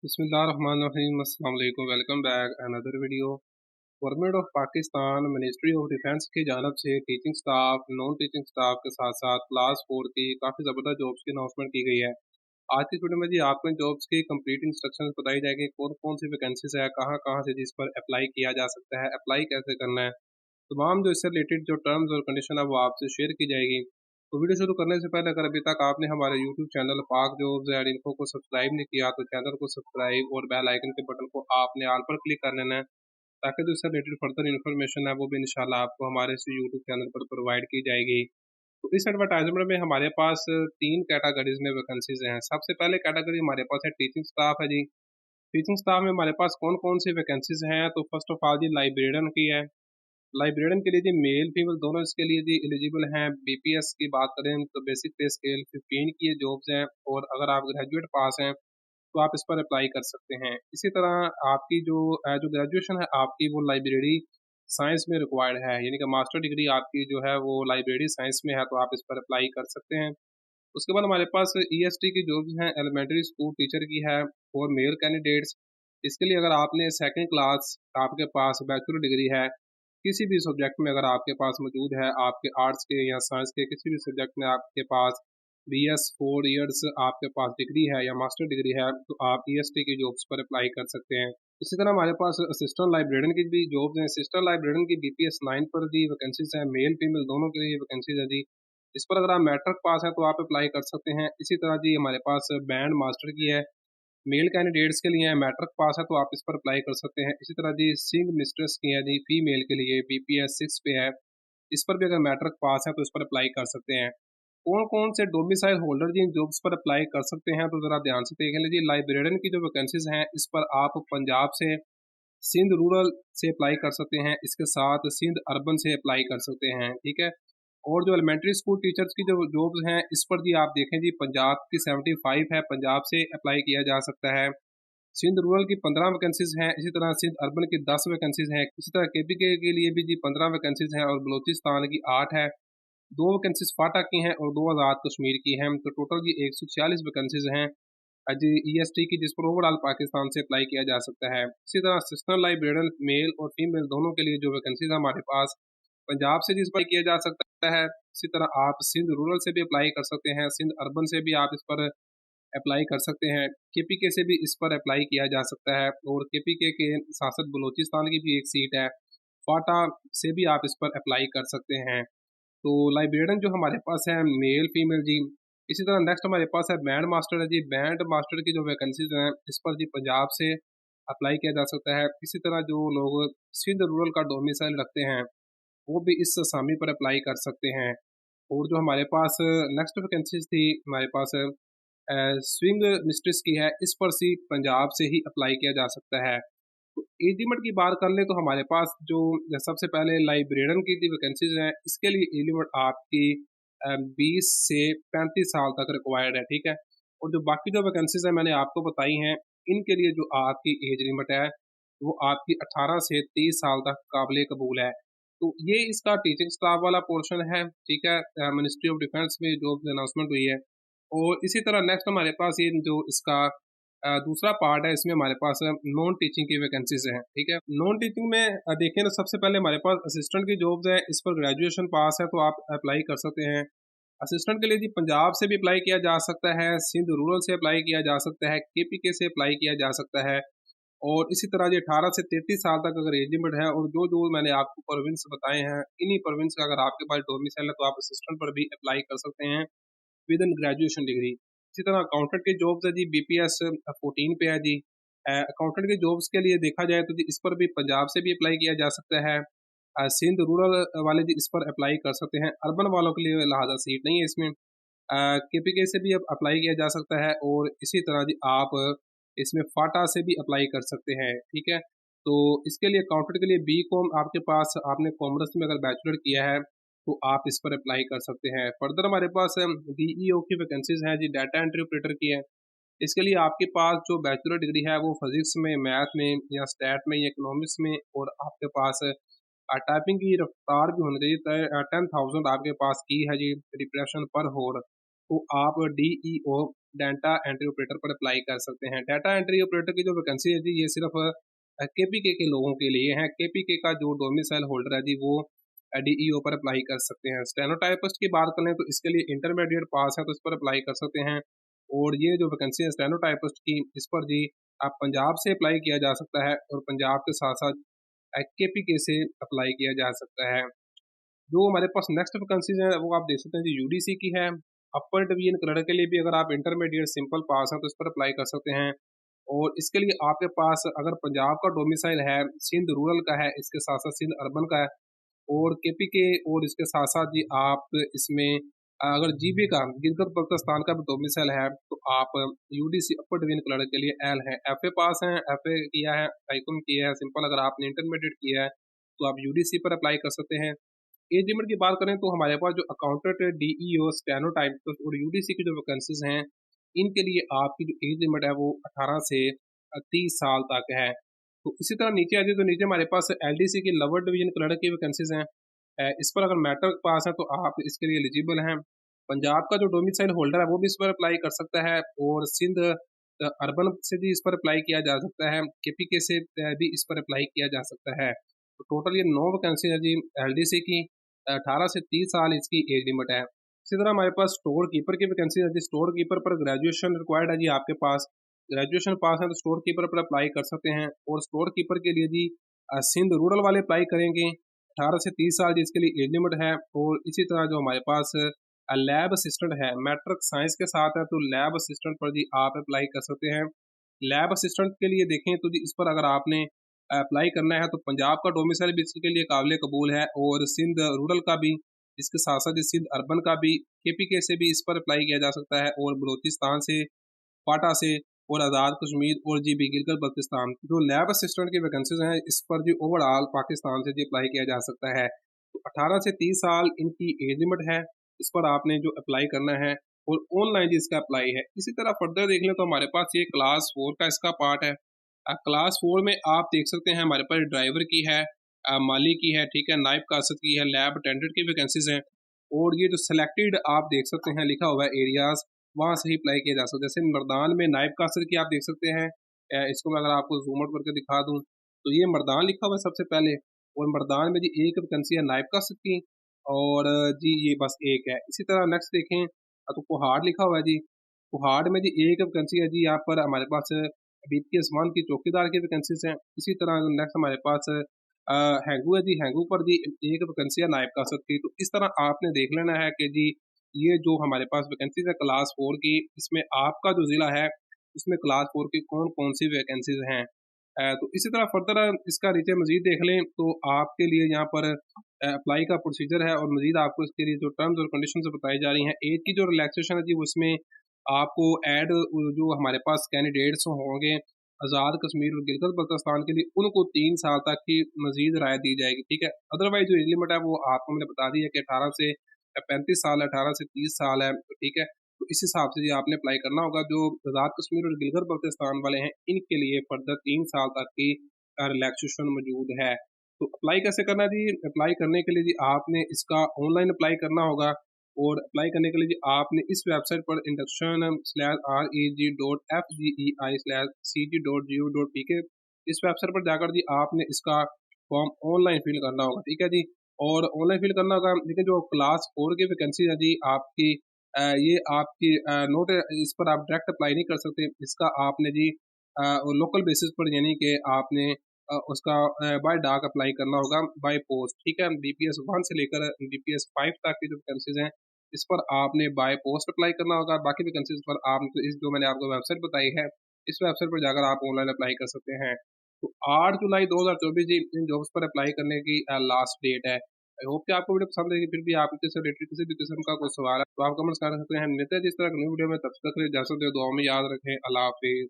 बिस्मिल्लाहिर्रहमानिर्रहीम। अस्सलाम वालेकुम। Welcome back another video. Government of Pakistan ministry of defence की जानब से teaching staff, non teaching staff के साथ साथ क्लास 4 की काफ़ी ज़बरदस्त जॉब्स की अनाउंसमेंट की गई है। आज की वीडियो में जी आपको इन जॉब्स की कंप्लीट इंस्ट्रक्शंस बताई जाएगी, कौन कौन सी वैकेंसीज है, कहाँ कहाँ से जिस पर अप्लाई किया जा सकता है, अप्लाई कैसे करना है, तमाम जो इससे रिलेटेड जो टर्म्स और कंडीशन है वो आपसे शेयर की जाएगी। तो वीडियो शुरू करने से पहले अगर अभी तक आपने हमारे यूट्यूब चैनल पाक जॉब्स एंड इन्फो को सब्सक्राइब नहीं किया तो चैनल को सब्सक्राइब और बेल आइकन के बटन को आपने ऑल पर क्लिक कर लेना है, ताकि जो इससे रिलेटेड फर्दर इन्फॉर्मेशन है वो भी इंशाल्लाह आपको हमारे इस यूट्यूब चैनल पर प्रोवाइड की जाएगी। तो इस एडवर्टाइजमेंट में हमारे पास तीन कैटेगरीज में वैकेंसीज हैं। सबसे पहले कैटेगरी हमारे पास है टीचिंग स्टाफ है जी। टीचिंग स्टाफ में हमारे पास कौन कौन सी वैकेंसीज हैं, तो फर्स्ट ऑफ ऑल जी लाइब्रेरियन की है। लाइब्रेरियन के लिए जी मेल फीमेल दोनों इसके लिए जी एलिजिबल हैं। बीपीएस की बात करें तो बेसिक पे स्केल 15 की ये जॉब्स हैं, और अगर आप ग्रेजुएट पास हैं तो आप इस पर अप्लाई कर सकते हैं। इसी तरह आपकी जो ग्रेजुएशन है आपकी वो लाइब्रेरी साइंस में रिक्वायर्ड है, यानी कि मास्टर डिग्री आपकी जो है वो लाइब्रेरी साइंस में है, तो आप इस पर अप्लाई कर सकते हैं। उसके बाद हमारे पास ईएसटी की जॉब्स हैं, एलिमेंट्री स्कूल टीचर की है और मेल कैंडिडेट्स। इसके लिए अगर आपने सेकंड क्लास, आपके पास बैचलर डिग्री है किसी भी सब्जेक्ट में, अगर आपके पास मौजूद है, आपके आर्ट्स के या साइंस के किसी भी सब्जेक्ट में आपके पास BS 4 ईयर्स आपके पास डिग्री है या मास्टर डिग्री है, तो आप EST की जॉब्स पर अप्लाई कर सकते हैं। इसी तरह हमारे पास असिस्टेंट लाइब्रेरियन की भी जॉब्स हैं। असिस्टेंट लाइब्रेरियन की BPS 9 पर भी वैकेंसीज हैं, मेल फीमेल दोनों के लिए वैकेंसीज है जी। इस पर अगर आप मैट्रिक पास हैं तो आप अप्लाई कर सकते हैं। इसी तरह जी हमारे पास बैंड मास्टर की है, मेल कैंडिडेट्स के लिए है, मैट्रिक पास है तो आप इस पर अप्लाई कर सकते हैं। इसी तरह जी सिंग मिस्ट्रेस की है जी, फीमेल के लिए BPS 6 पे है, इस पर भी अगर मैट्रिक पास है तो इस पर अप्लाई कर सकते हैं। कौन कौन से डोमिसाइल होल्डर जी इन जॉब्स पर अप्लाई कर सकते हैं, तो ज़रा ध्यान से देख लीजिए। लाइब्रेरियन की जो वैकेंसीज हैं इस पर आप पंजाब से, सिंध रूरल से अप्लाई कर सकते हैं, इसके साथ सिंध अर्बन से अप्लाई कर सकते हैं, ठीक है। और जो एलिमेंट्री स्कूल टीचर्स की जो जॉब्स हैं इस पर जी आप देखें जी, पंजाब की 75 है, पंजाब से अप्लाई किया जा सकता है। सिंध रूरल की 15 वैकेंसीज हैं, इसी तरह सिंध अर्बन की 10 वैकेंसीज हैं। इसी तरह KPK के लिए भी जी 15 वैकेंसीज हैं और बलोचिस्तान की 8 है। 2 वैकेंसीज फाटा की हैं और 2 आज़ाद कश्मीर की हैं, तो टोटल जी 146 वैकेंसीज हैं जी EST की, जिस पर ओवरऑल पाकिस्तान से अप्लाई किया जा सकता है। इसी तरह असिस्टेंट लाइब्रेरियन मेल और फीमेल दोनों के लिए जो वैकेंसीज हमारे पास पंजाब से जिस पर किया जा सकता है। इसी तरह आप सिंध रूरल से भी अप्लाई कर सकते हैं, सिंध अर्बन से भी आप इस पर अप्लाई कर सकते हैं, KPK से भी इस पर अप्लाई किया जा सकता है, और KPK के साथ साथ बलूचिस्तान की भी एक सीट है, फाटा से भी आप इस पर अप्लाई कर सकते हैं। तो लाइब्रेरियन जो हमारे पास है मेल फीमेल जी। इसी तरह नेक्स्ट हमारे पास है बैंड मास्टर है जी। बैंड मास्टर की जो वैकेंसीज हैं इस पर जी पंजाब से अप्लाई किया जा सकता है। इसी तरह जो लोग सिंध रूरल का डोमिसाइल रखते हैं वो भी इस असामी पर अप्लाई कर सकते हैं। और जो हमारे पास नेक्स्ट वैकेंसीज थी हमारे पास स्विंग मिस्ट्रेस की है, इस पर सी पंजाब से ही अप्लाई किया जा सकता है। तो एज लिमिट की बात कर ले तो हमारे पास जो सबसे पहले लाइब्रेरियन की जो वैकेंसीज हैं इसके लिए एज लिमिट आपकी 20 से 35 साल तक रिक्वायर्ड है, ठीक है। और जो बाकी जो वैकेंसीज हैं मैंने आपको बताई हैं, इनके लिए जो आपकी एज लिमिट है वो आपकी 18 से 30 साल तक काबिल कबूल है। तो ये इसका टीचिंग स्टाफ वाला पोर्शन है, ठीक है। मिनिस्ट्री ऑफ डिफेंस में जो अनाउंसमेंट हुई है। और इसी तरह नेक्स्ट हमारे पास ये जो इसका दूसरा पार्ट है, इसमें हमारे पास नॉन टीचिंग की वैकेंसीज हैं, ठीक है। नॉन टीचिंग में देखें तो सबसे पहले हमारे पास असिस्टेंट की जॉब्स है, इस पर ग्रेजुएशन पास है तो आप अप्लाई कर सकते हैं। असिस्टेंट के लिए जी पंजाब से भी अप्लाई किया जा सकता है, सिंध रूरल से अप्लाई किया जा सकता है, KPK से अप्लाई किया जा सकता है। और इसी तरह जी 18 से 33 साल तक अगर एज लिमिट है, और जो जो मैंने आपको प्रोविंस बताए हैं इन्हीं प्रोविंस का अगर आपके पास डोमिसाइल है तो आप असिस्टेंट पर भी अप्लाई कर सकते हैं विद इन ग्रेजुएशन डिग्री। इसी तरह अकाउंटेंट की जॉब्स है जी, BPS 14 पे है जी। अकाउंटेंट की जॉब्स के लिए देखा जाए तो जी इस पर भी पंजाब से भी अप्लाई किया जा सकता है। सिंध रूरल वाले जी इस पर अप्लाई कर सकते हैं। अर्बन वालों के लिए लिहाजा सीट नहीं है इसमें। KPK से भी अब अप्लाई किया जा सकता है, और इसी तरह जी आप इसमें फाटा से भी अप्लाई कर सकते हैं, ठीक है। तो इसके लिए अकाउंटेंट के लिए BCom आपके पास, आपने कॉमर्स में अगर बैचलर किया है तो आप इस पर अप्लाई कर सकते हैं। फर्दर हमारे पास DEO की वैकेंसीज हैं जी, डाटा एंट्री ऑपरेटर की है। इसके लिए आपके पास जो बैचलर डिग्री है वो फिजिक्स में, मैथ में या स्टैट में या इकोनॉमिक्स में, और आपके पास टाइपिंग की रफ्तार भी होनी चाहिए। 10,000 आपके पास की है जी डिप्रेशन पर होर, तो आप DEO डाटा एंट्री ऑपरेटर पर अप्लाई कर सकते हैं। डाटा एंट्री ऑपरेटर की जो वैकेंसी है जी, ये सिर्फ केपीके के लोगों के लिए है। केपीके का जो डोमिसाइल होल्डर है जी, वो डीईओ पर अप्लाई कर सकते हैं। स्टेनोटाइपिस्ट की बात करें तो इसके लिए इंटरमीडिएट पास है तो इस पर अप्लाई कर सकते हैं। और ये जो वैकेंसी है स्टेनोटाइपिस्ट की, इस पर जी आप पंजाब से अप्लाई किया जा सकता है और पंजाब के साथ साथ केपीके से अप्लाई किया जा सकता है। जो हमारे पास नेक्स्ट वैकेंसीज है वो आप देख सकते हैं जी, यूडीसी की है। अपर डिवीजन क्लर्क के लिए भी अगर आप इंटरमीडिएट सिंपल पास हैं तो इस पर अप्लाई कर सकते हैं। और इसके लिए आपके पास अगर पंजाब का डोमिसाइल है, सिंध रूरल का है, इसके साथ साथ सिंध अर्बन का है और केपीके, और इसके साथ साथ जी आप इसमें अगर जीबी का गिलगित बल्तिस्तान का भी डोमिसाइल है तो आप यूडीसी अपर डिवीजन क्लर्क के लिए एल है। एफए पास हैं, एफए किया है, टाइकून किया है, सिंपल अगर आपने इंटरमीडिएट किया है तो आप यूडीसी पर अप्लाई कर सकते हैं। एज लिमिट की बात करें तो हमारे पास जो अकाउंटेंट, डीईओ, स्टेनोटाइप और यूडीसी की जो वैकेंसीज हैं, इनके लिए आपकी जो एज लिमिट है वो 18 से 30 साल तक है। तो इसी तरह नीचे आ जाए तो नीचे हमारे पास एलडीसी की लोअर डिवीजन क्लर्क की वैकेंसीज हैं। इस पर अगर मैट्रिक पास है तो आप इसके लिए एलिजिबल हैं। पंजाब का जो डोमिसाइल होल्डर है वो भी इस पर अप्लाई कर सकता है और सिंध अर्बन से भी इस पर अप्लाई किया जा सकता है, केपीके से भी इस पर अप्लाई किया जा सकता है। तो टोटल ये 9 वैकेंसी है जी एलडीसी की। 18 से 30 साल इसकी एज लिमिट है। इसी तरह हमारे पास स्टोर कीपर की वैकेंसी है जी। स्टोर कीपर पर ग्रेजुएशन रिक्वायर्ड है जी, आपके पास ग्रेजुएशन पास है तो स्टोर कीपर पर अप्लाई कर सकते हैं। और स्टोर कीपर के लिए जी सिंध रूरल वाले अप्लाई करेंगे। 18 से 30 साल जिसके लिए एज लिमिट है। और इसी तरह जो हमारे पास लैब असिस्टेंट है, मैट्रिक साइंस के साथ है तो लैब असिस्टेंट पर जी आप अप्लाई कर सकते हैं। लैब असिस्टेंट के लिए देखें तो जी इस पर अगर आपने अप्लाई करना है तो पंजाब का डोमिसाइल भी इसके लिए काबिल कबूल है और सिंध रूरल का भी, इसके साथ साथ सिंध अर्बन का भी, केपीके से भी इस पर अप्लाई किया जा सकता है और बलोचिस्तान से, क्वाटा से और आज़ाद कश्मीर और जी बी गिलगित बल्तिस्तान। जो लैब असिस्टेंट की वैकेंसीज हैं इस पर जी ओवरऑल पाकिस्तान से जी अप्लाई किया जा सकता है। तो 18 से 30 साल इनकी एज लिमिट है, इस पर आपने जो अप्लाई करना है और ऑनलाइन जी इसका अप्लाई है। इसी तरह फर्दर देख लें तो हमारे पास ये क्लास 4 का इसका पार्ट है। क्लास 4 में आप देख सकते हैं हमारे पास ड्राइवर की है, माली की है, ठीक है, नाइब कासद की है, लैब अटेंडेंट की वैकेंसीज हैं। और ये जो सिलेक्टेड आप देख सकते हैं लिखा हुआ है एरियाज, वहाँ से ही अप्लाई किया जा सकता है। जैसे मर्दान में नाइब कासद की आप देख सकते हैं। इसको मैं अगर आपको जूम आउट करके दिखा दूँ तो ये मर्दान लिखा हुआ है सबसे पहले। और मर्दान में जी एक वैकेंसी है नाइब कासद की और जी ये बस एक है। इसी तरह नेक्स्ट देखें तो कोहाड़ लिखा हुआ है जी। कोहाड़ में जी एक वैकेंसी है जी, यहाँ पर हमारे पास बीपीएस 1 की चौकीदार की वैकेंसीज हैं। इसी तरह नेक्स्ट हमारे पास हैंगू है जी। हैंगू पर जी एक वैकेंसी है नायब कासद की। तो इस तरह आपने देख लेना है कि जी ये जो हमारे पास वैकेंसीज है क्लास 4 की, इसमें आपका जो ज़िला है उसमें क्लास 4 की कौन कौन सी वैकेंसीज हैं। तो इसी तरह फर्दर इसका नीचे मजीद देख लें तो आपके लिए यहाँ पर अप्लाई का प्रोसीजर है और मजीद आपको इसके लिए जो टर्म्स और कंडीशन बताई जा रही हैं। एज की जो रिलैक्सेशन है जी उसमें आपको ऐड जो हमारे पास कैंडिडेट्स होंगे आज़ाद कश्मीर और गिलगित बल्तिस्तान के लिए, उनको 3 साल तक की मजीद राय दी जाएगी, ठीक है। अदरवाइज जो एज लिमिट है वो आपको मैंने बता दी है कि 18 से 35 साल है, 18 से 30 साल है, तो ठीक है। तो इस हिसाब से जी आपने अप्लाई करना होगा। जो आज़ाद कश्मीर और गिलगित बल्तिस्तान वाले हैं इनके लिए फर्दर 3 साल तक की रिलैक्सेशन मौजूद है। तो अप्लाई कैसे करना है जी? अप्लाई करने के लिए जी आपने इसका ऑनलाइन अप्लाई करना होगा और अप्लाई करने के लिए जी आपने इस वेबसाइट पर induction/reg.fgei/cg.go.pk इस वेबसाइट पर जाकर जी आपने इसका फॉर्म ऑनलाइन फिल करना होगा, ठीक है जी। और ऑनलाइन फिल करना होगा। लेकिन जो क्लास 4 की वैकेंसी है जी आपकी, ये आपकी नोट, इस पर आप डायरेक्ट अप्लाई नहीं कर सकते। इसका आपने जी लोकल बेसिस पर, यानी कि आपने उसका बाय डाक अप्लाई करना होगा, बाय पोस्ट, ठीक है। बीपीएस 1 से लेकर बीपीएस 5 तक की जो वैकेंसीज हैं इस पर आपने बाय पोस्ट अप्लाई करना होगा। बाकी वैकेंसीज पर आप तो इस जो मैंने आपको वेबसाइट बताई है इस वेबसाइट पर जाकर आप ऑनलाइन अप्लाई कर सकते हैं। तो 8 जुलाई 2024 जी इन जॉब्स पर अप्लाई करने की लास्ट डेट है। आई होप कि आपको वीडियो पसंद आएगी। फिर भी आप इससे रिलेटेड किसी भी किस्म का कोई सवाल है तो आप कमेंट्स कर सकते हैं। मिलते हैं जिस तरह की न्यू वीडियो में, तब तक के लिए इजाजत दे, दुआ में याद रखें। अल्लाह हाफिज़।